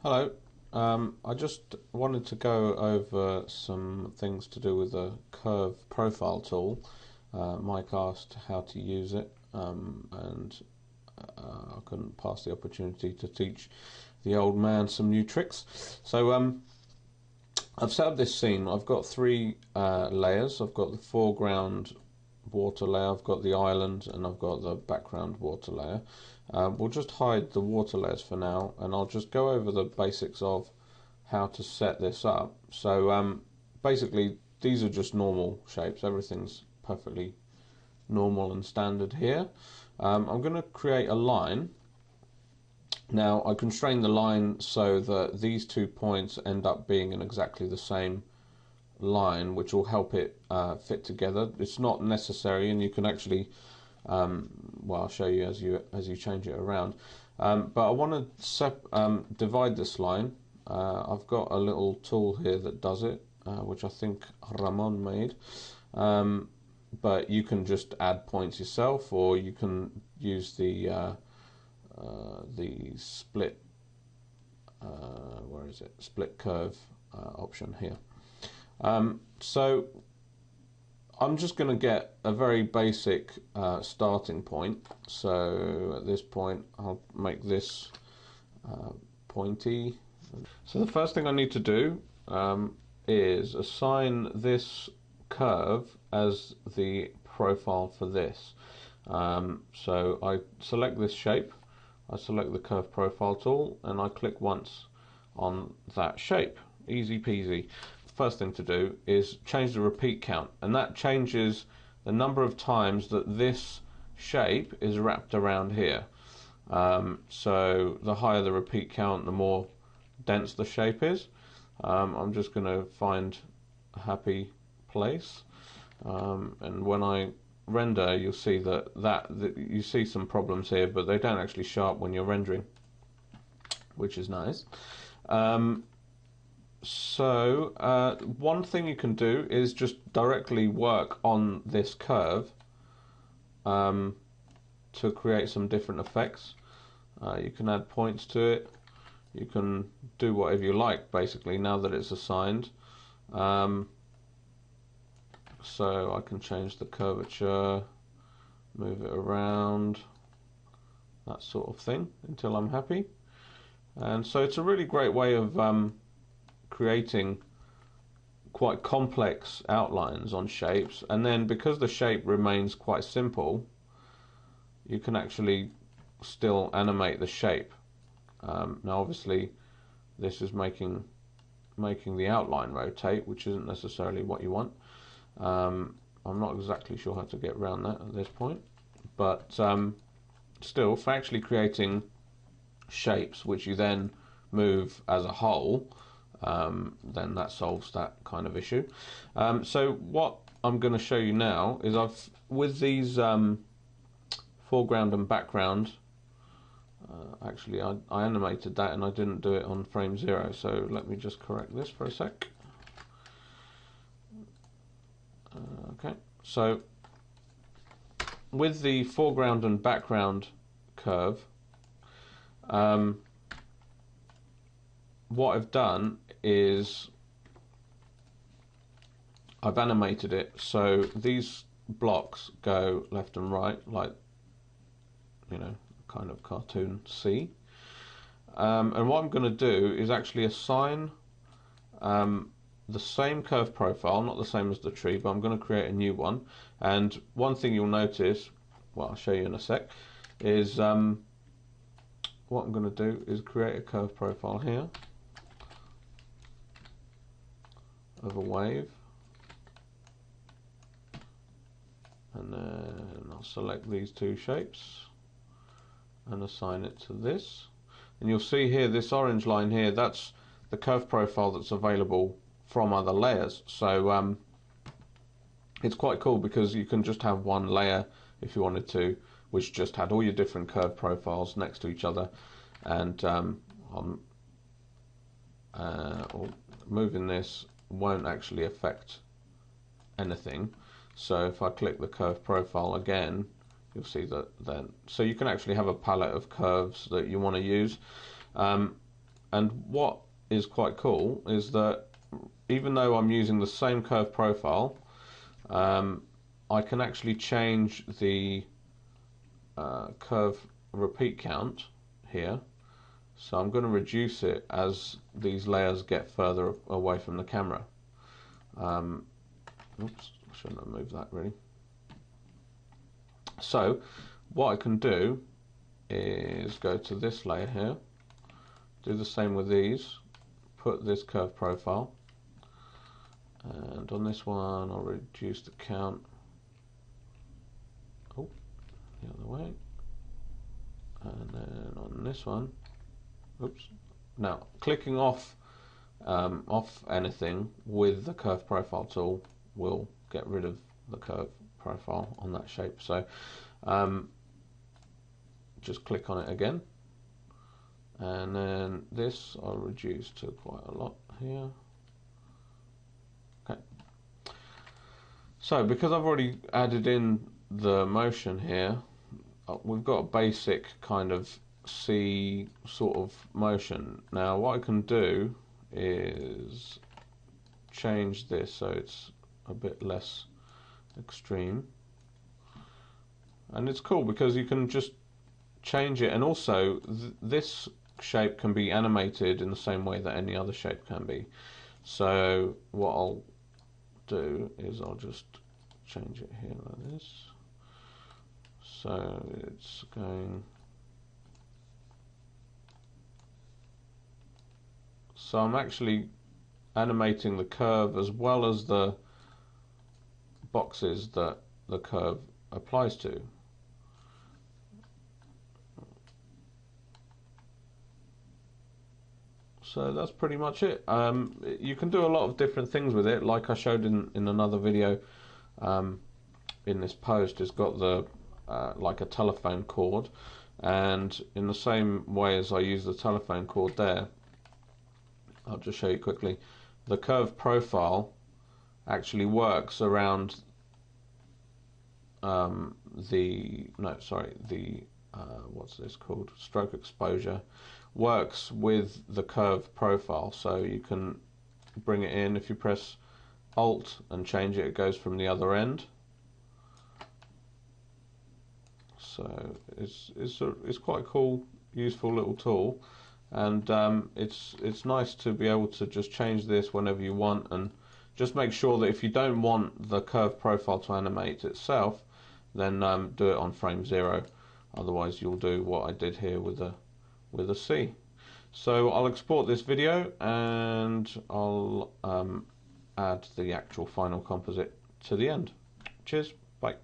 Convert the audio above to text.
Hello. I just wanted to go over some things to do with the curve profile tool. Mike asked how to use it, and I couldn't pass the opportunity to teach the old man some new tricks. So I've set up this scene. I've got three layers. I've got the foreground water layer, I've got the island, and I've got the background water layer. We'll just hide the water layers for now, and I'll just go over the basics of how to set this up. So basically these are just normal shapes, everything's perfectly normal and standard here. I'm going to create a line. Now I constrain the line so that these 2 points end up being in exactly the same line, which will help it fit together. It's not necessary, and you can actually well, I'll show you as you change it around, but I want to divide this line. I've got a little tool here that does it, which I think Ramon made, but you can just add points yourself, or you can use the split where is it, split curve option here. So I'm just going to get a very basic starting point. So at this point I'll make this pointy. So the first thing I need to do is assign this curve as the profile for this. So I select this shape, I select the curve profile tool, and I click once on that shape. Easy peasy. First thing to do is change the repeat count, and that changes the number of times that this shape is wrapped around here. So the higher the repeat count, the more dense the shape is. I'm just going to find a happy place, and when I render, you'll see that you see some problems here, but they don't actually show up when you're rendering, which is nice. So one thing you can do is just directly work on this curve to create some different effects. You can add points to it, you can do whatever you like basically now that it's assigned. So I can change the curvature, move it around, that sort of thing, until I'm happy. And so it's a really great way of creating quite complex outlines on shapes, and then because the shape remains quite simple, you can actually still animate the shape. Now obviously this is making the outline rotate, which isn't necessarily what you want. I'm not exactly sure how to get around that at this point, but still, for actually creating shapes which you then move as a whole, then that solves that kind of issue. So what I'm going to show you now is with these foreground and background, actually I animated that and I didn't do it on frame 0, so let me just correct this for a sec. Okay, so with the foreground and background curve, what I've done is I've animated it so these blocks go left and right, like, you know, kind of cartoon C. And what I'm going to do is actually assign the same curve profile, not the same as the tree, but I'm going to create a new one. And one thing you'll notice, well, I'll show you in a sec, is what I'm going to do is create a curve profile here of a wave, and then I'll select these two shapes and assign it to this, and you'll see here this orange line here, that's the curve profile that's available from other layers. So it's quite cool because you can just have one layer if you wanted to, which just had all your different curve profiles next to each other, and moving this won't actually affect anything. So if I click the curve profile again, you'll see that then, so you can actually have a palette of curves that you want to use. And what is quite cool is that even though I'm using the same curve profile, I can actually change the curve repeat count here. So I'm going to reduce it as these layers get further away from the camera. Oops, I shouldn't have moved that really. So what I can do is go to this layer here, do the same with these, put this curve profile, and on this one I'll reduce the count, oh, the other way, and then on this one, oops, now clicking off anything with the curve profile tool will get rid of the curve profile on that shape. So just click on it again, and then this I'll reduce to quite a lot here. Okay, so because I've already added in the motion here, we've got a basic kind of C sort of motion. Now what I can do is change this so it's a bit less extreme, and it's cool because you can just change it, and also this shape can be animated in the same way that any other shape can be. So what I'll do is I'll just change it here like this, so it's going, so I'm actually animating the curve as well as the boxes that the curve applies to. So that's pretty much it. You can do a lot of different things with it, like I showed in another video. In this post, it's got the like a telephone cord, and in the same way as I use the telephone cord there, I'll just show you quickly. The curve profile actually works around the what's this called? Stroke exposure works with the curve profile, so you can bring it in. If you press Alt and change it, it goes from the other end. So it's quite a cool, useful little tool, and it's nice to be able to just change this whenever you want, and just make sure that if you don't want the curve profile to animate itself, then do it on frame 0. Otherwise you'll do what I did here with a C. So I'll export this video and I'll add the actual final composite to the end. Cheers, bye.